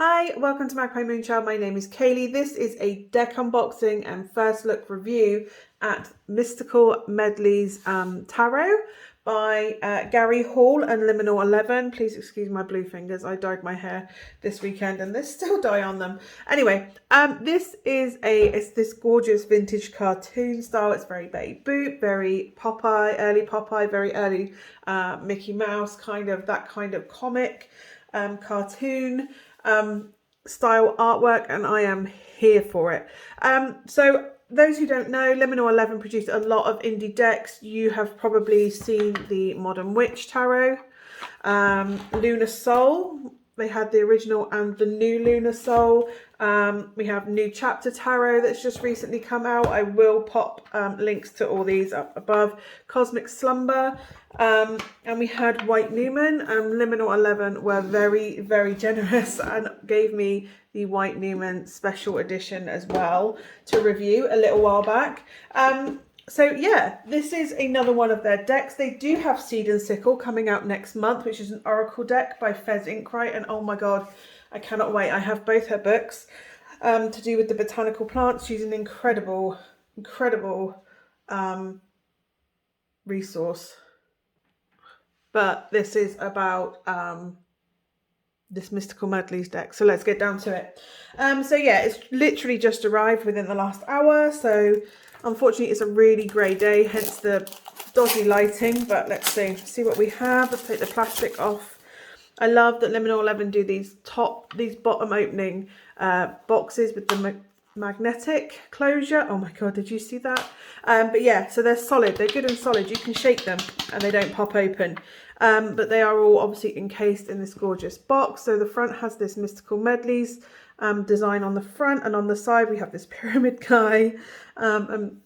Hi, welcome to Magpie Moonchild. My name is Kayleigh. This is a deck unboxing and first look review at Mystical Medleys Tarot by Gary Hall and Liminal 11. Please excuse my blue fingers. I dyed my hair this weekend and there's still dye on them. Anyway, this is it's this gorgeous vintage cartoon style. It's very Betty Boop, very Popeye, early Popeye, very early Mickey Mouse, that kind of comic cartoon style artwork, and I am here for it. So those who don't know, Liminal 11 produced a lot of indie decks. You have probably seen the Modern Witch Tarot, Lunar Soul. They had the original and the new Lunar Soul. We have New Chapter Tarot that's just recently come out. I will pop links to all these up above. Cosmic Slumber. And we had White Newman. Liminal 11 were very, very generous and gave me the White Newman special edition as well to review a little while back. So yeah, this is another one of their decks. They do have Seed and Sickle coming out next month, which is an Oracle deck by Fez Inkwright, and oh my god, I cannot wait. I have both her books to do with the botanical plants. She's an incredible resource. But this is about this Mystical Medleys deck, so let's get down to it. So yeah, it's literally just arrived within the last hour, so unfortunately it's a really grey day, hence the dodgy lighting, but let's see what we have. Let's take the plastic off. I love that Liminal 11 do these bottom opening boxes with the magnetic closure. Oh my god, did you see that? But yeah, so they're solid, they're good and solid. You can shake them and they don't pop open. But they are all obviously encased in this gorgeous box. So the front has this Mystical Medleys design on the front, and on the side we have this pyramid guy and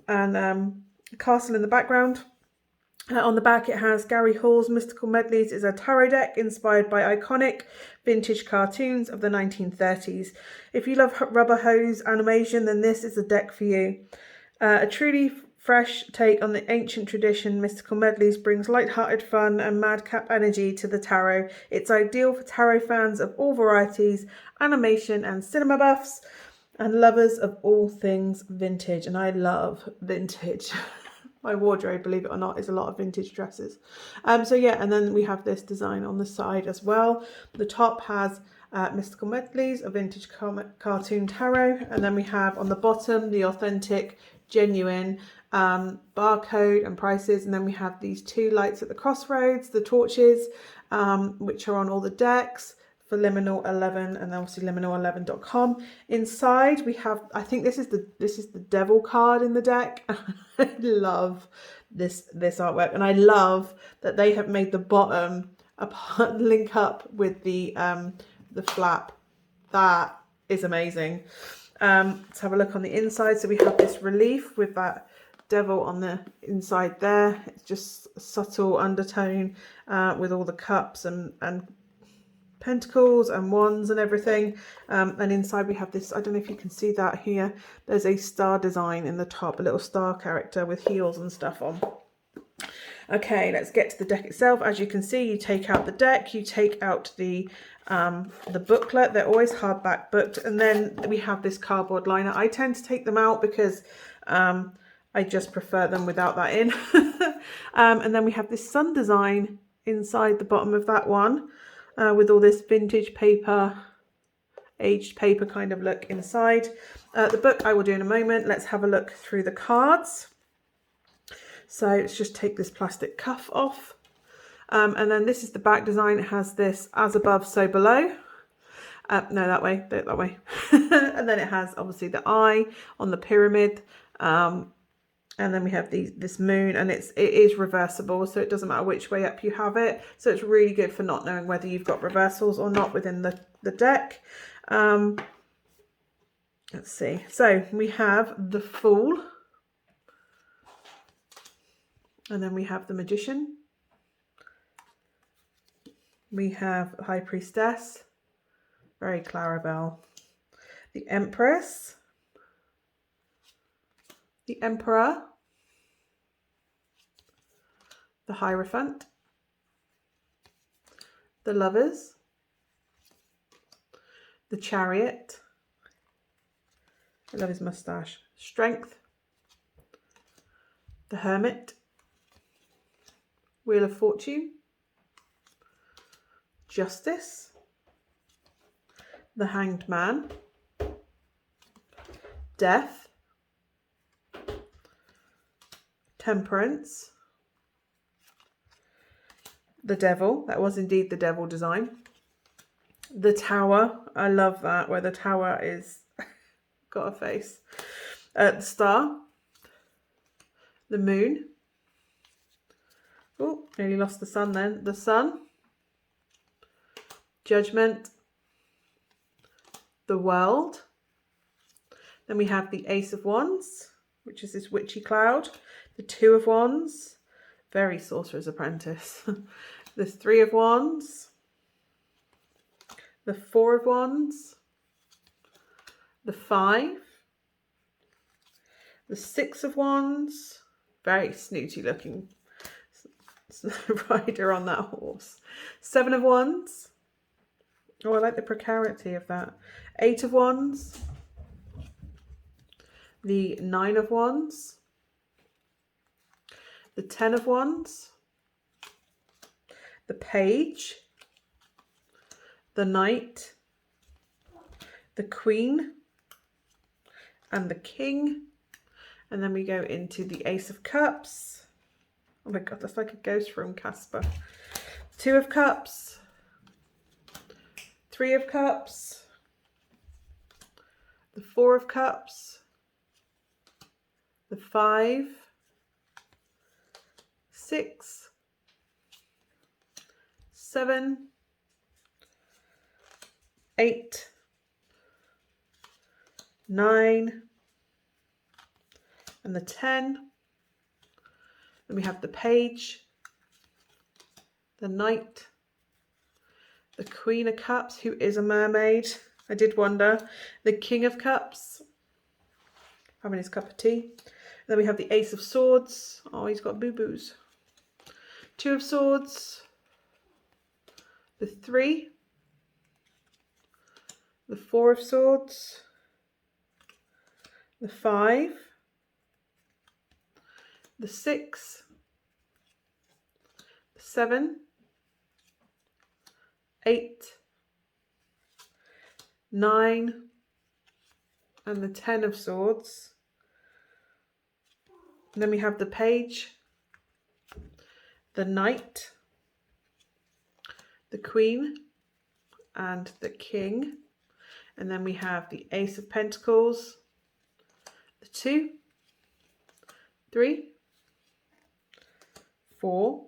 a castle in the background. On the back it has Gary Hall's Mystical Medleys is a tarot deck inspired by iconic vintage cartoons of the 1930s. If you love rubber hose animation, then this is the deck for you. A truly fresh take on the ancient tradition, Mystical Medleys brings light-hearted fun and madcap energy to the tarot. It's ideal for tarot fans of all varieties, animation and cinema buffs, and lovers of all things vintage. And I love vintage. My wardrobe, believe it or not, is a lot of vintage dresses. So yeah, and then we have this design on the side as well. The top has Mystical Medleys, a vintage cartoon tarot, and then we have on the bottom the authentic, genuine barcode and prices, and then we have these two lights at the crossroads, the torches, which are on all the decks for Liminal 11, and obviously liminal11.com. Inside we have, I think this is the devil card in the deck. I love this artwork, and I love that they have made the bottom link up with the flap. That is amazing. Let's have a look on the inside. So we have this relief with that devil on the inside there. It's just a subtle undertone with all the cups and pentacles and wands and everything, and inside we have this, I don't know if you can see that here, there's a star design in the top, a little star character with heels and stuff on. Okay, let's get to the deck itself. As you can see, you take out the deck, you take out the booklet. They're always hardback booked, and then we have this cardboard liner. I tend to take them out because I just prefer them without that in. And then we have this sun design inside the bottom of that one, with all this vintage paper, aged paper kind of look inside. The book I will do in a moment. Let's have a look through the cards. So let's just take this plastic cuff off. And then this is the back design. It has this as above, so below. No, that way, do it that way. And then it has obviously the eye on the pyramid. And then we have this moon, and it is reversible, so it doesn't matter which way up you have it. So it's really good for not knowing whether you've got reversals or not within the deck. Let's see. So we have the Fool. And then we have the Magician. We have High Priestess. Very Clarabelle. The Empress. The Emperor, the Hierophant, the Lovers, the Chariot. I love his moustache. Strength, the Hermit, Wheel of Fortune, Justice, the Hanged Man, Death, Temperance, the Devil. That was indeed the Devil design. The Tower. I love that, where the tower is got a face. The Star, the Moon. Oh, nearly lost the sun then. The Sun, Judgment, the World. Then we have the Ace of Wands, which is this witchy cloud. The Two of Wands, very Sorcerer's Apprentice. The Three of Wands, the Four of Wands, the Five, the Six of Wands, very snooty looking rider on that horse. Seven of Wands. Oh, I like the precarity of that. Eight of Wands, the Nine of Wands, the Ten of Wands, the Page, the Knight, the Queen, and the King. And then we go into the Ace of Cups. Oh my God, that's like a ghost from Casper. Two of Cups, Three of Cups, the Four of Cups, the Five, Six, Seven, 8, 9, and the 10. Then we have the Page, the Knight, the Queen of Cups, who is a mermaid. I did wonder. The King of Cups, having his cup of tea. Then we have the Ace of Swords. Oh, he's got boo-boos. Two of Swords, the Three, the Four of Swords, the Five, the Six, the 7, 8, 9, and the 10 of Swords. And then we have the Page, the Knight, the Queen, and the King. And then we have the Ace of Pentacles, the 2, 3, 4,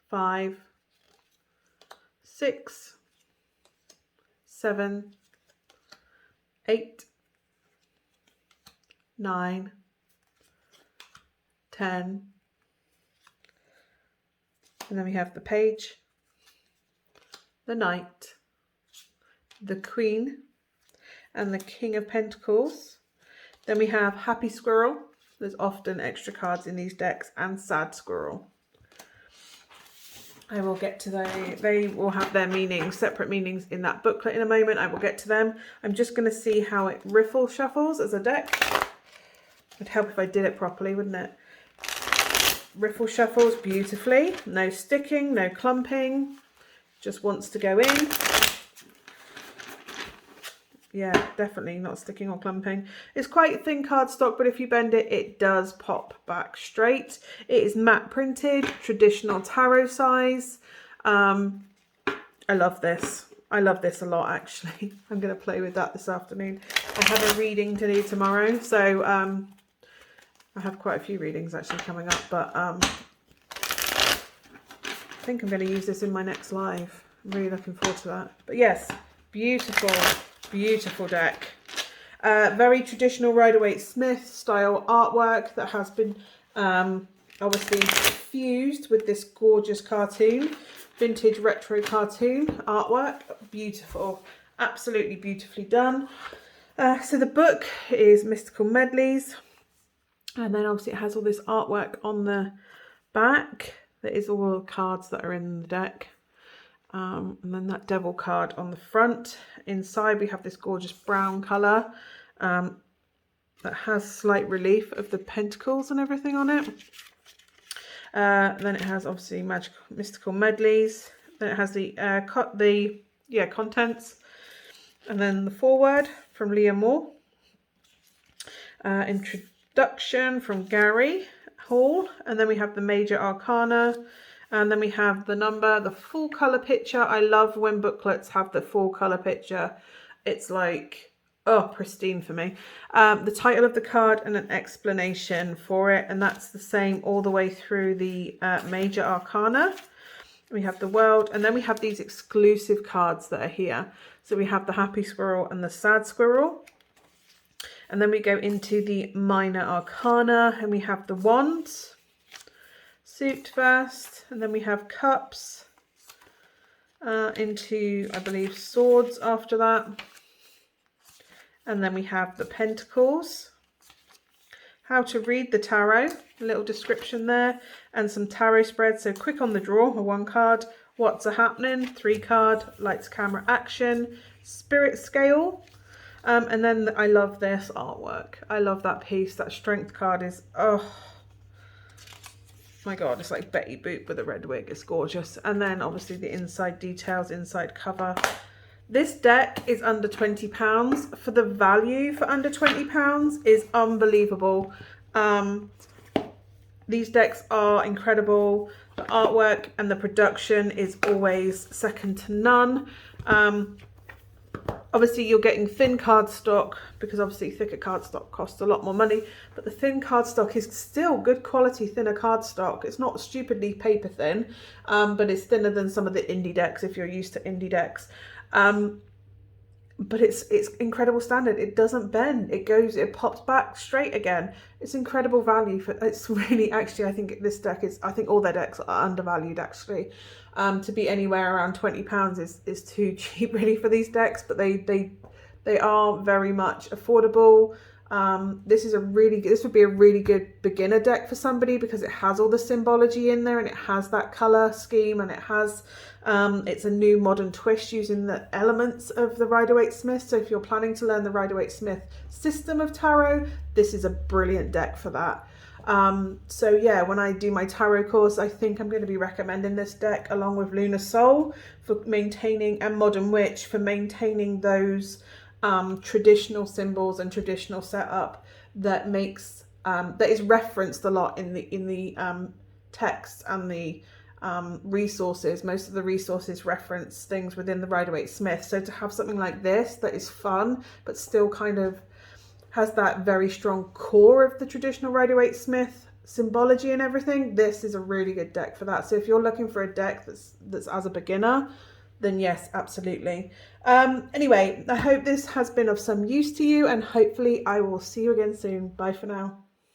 5, 6, 7, 8, 9, 10. And then we have the Page, the Knight, the Queen, and the King of Pentacles. Then we have Happy Squirrel. There's often extra cards in these decks, and Sad Squirrel. I will get to they will have their meanings, separate meanings in that booklet in a moment. I will get to them. I'm just going to see how it riffle shuffles as a deck. It'd help if I did it properly, wouldn't it? Riffle shuffles beautifully. No sticking, no clumping. Just wants to go in. Yeah, definitely not sticking or clumping. It's quite thin cardstock, but if you bend it, it does pop back straight. It is matte printed, traditional tarot size. I love this. I love this a lot, actually. I'm going to play with that this afternoon. I have a reading to do tomorrow, so I have quite a few readings actually coming up, but I think I'm going to use this in my next live. I'm really looking forward to that. But yes, beautiful. Beautiful deck. Very traditional Rider-Waite-Smith style artwork that has been obviously fused with this gorgeous cartoon, vintage retro cartoon artwork. Beautiful, absolutely beautifully done. So the book is Mystical Medleys, and then obviously it has all this artwork on the back. That is all the cards that are in the deck. And then that devil card on the front. Inside we have this gorgeous brown colour that has slight relief of the pentacles and everything on it. Then it has obviously mystical medleys. Then it has the contents, and then the foreword from Leah Moore. Introduction from Gary Hall, and then we have the major arcana, and then we have the number, the full color picture. I love when booklets have the full color picture. It's like, oh, pristine for me. The title of the card and an explanation for it, and that's the same all the way through the major arcana. We have the world, and then we have these exclusive cards that are here. So we have the happy squirrel and the sad squirrel. And then we go into the minor arcana, and we have the wands, suit first, and then we have cups, into, I believe, swords after that. And then we have the pentacles, how to read the tarot, a little description there, and some tarot spreads. So quick on the draw, a 1 card, what's a happening, 3 card, lights, camera, action, spirit scale. And then I love this artwork. I love that piece. That strength card is, oh my God, it's like Betty Boop with a red wig. It's gorgeous. And then obviously the inside details, inside cover. This deck is under £20. For the value for under £20 is unbelievable. These decks are incredible. The artwork and the production is always second to none. Obviously you're getting thin cardstock, because obviously thicker cardstock costs a lot more money, but the thin cardstock is still good quality thinner cardstock. It's not stupidly paper thin, but it's thinner than some of the indie decks if you're used to indie decks. But it's incredible standard. It doesn't bend. It pops back straight again. It's incredible value for. It's really, actually, I think this deck is. I think all their decks are undervalued actually. To be anywhere around £20 is too cheap really for these decks, but they are very much affordable. This would be a really good beginner deck for somebody, because it has all the symbology in there, and it has that color scheme, and it has it's a new modern twist using the elements of the Rider-Waite-Smith. So if you're planning to learn the Rider-Waite-Smith system of tarot, this is a brilliant deck for that. So yeah, when I do my tarot course, I think I'm going to be recommending this deck along with Lunar Soul for maintaining, and Modern Witch for maintaining those traditional symbols and traditional setup that makes that is referenced a lot in the text and the resources. Most of the resources reference things within the Rider-Waite-Smith. So to have something like this that is fun but still kind of has that very strong core of the traditional Rider-Waite-Smith symbology and everything, this is a really good deck for that. So if you're looking for a deck that's as a beginner, then yes, absolutely. Anyway, I hope this has been of some use to you, and hopefully I will see you again soon. Bye for now.